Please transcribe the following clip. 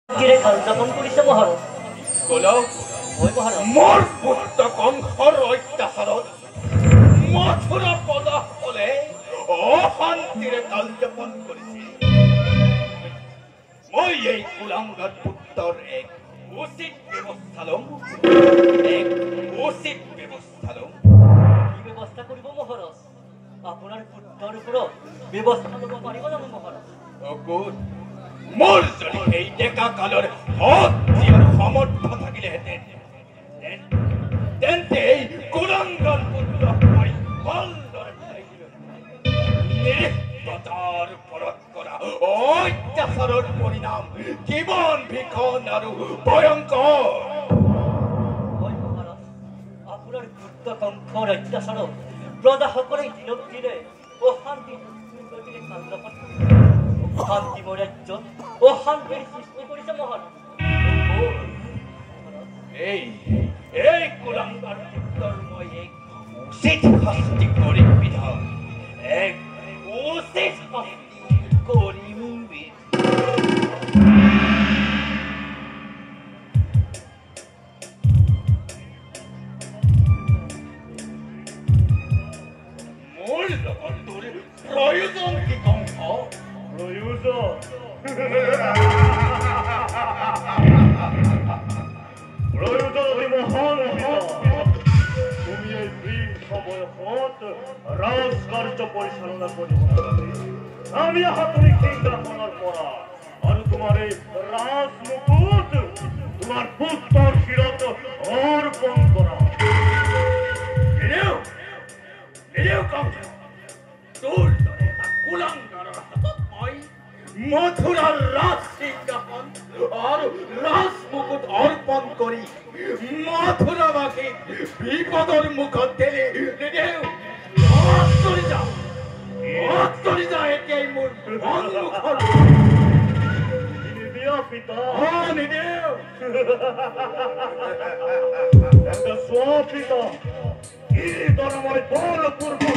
কিৰে খালযাপন কৰিছে মহাৰাজ গোলক ওই মহাৰাজ মোৰ পুত্ৰ কংসৰ অত্যাচাৰত মথুৰা প্ৰজাসকলে অশান্তিৰে কালযাপন কৰিছে মই এই কুলাংগাৰ পুত্ৰৰ এক উচিত ব্যৱস্থা ল'ম কি ব্যৱস্থা কৰিব মহাৰাজ আপোনাৰ পুত্ৰৰ ওপৰত ব্যৱস্থা ল'ব পাৰিব জানো মহাৰাজ অকুত মোৰ যদি এই ডেকা কালৰ শক্তি আৰু সামৰ্থ্য থাকিলেহেঁতেন তেন্তে এই কুলাংগাৰ পুত্ৰক মই ভালদৰে নিৰ্দতাৰ ওপৰত কৰা অত্যাচাৰৰ পৰিণাম কিমান ভীষণ আৰু ভয়ংকৰ ওই মহাৰাজ আপোনাৰ পুত্ৰ কংসৰ অত্যাচাৰত প্ৰজাসকলে দিনক দিনে অশান্তি খালযাপন শান্তিময় ৰাজ্যত অশান্তিৰ সৃষ্টি কৰিছে মহাৰাজ এই কুলাংগাৰ পুত্ৰৰ মই এক উচিত শাস্তি কৰিম বিধান এক উচিত শাস্তি কৰিম মোৰ লগত তোৰ প্ৰয়োজন কি কংস প্ৰয়োজন অতি মহান তুমি এই বৃদ্ধ বয়সত ৰাজকাৰ্য পৰিচালনা কৰিব আমি হাতুৰি সিংহাসনৰ পৰা আৰু তোমাৰ এই ৰাজমুকুট তোমাৰ পুত্ৰৰ শিৰত অৰ্পণ কৰা তোৰ দৰে কুলাংগাৰৰ হাতত মই মথুৰাৰ ৰাজ সিংহাসন আৰু ৰাজমুকুট অৰ্পণ কৰি মথুৰাবাসীক বিপদৰ মুখত ঠেলি নিদিওঁ এতিয়াই মোৰ সন্মুখত পিতা নিদিওঁ চোৱা পিতা কি ধৰণে মই বলপূৰ্বক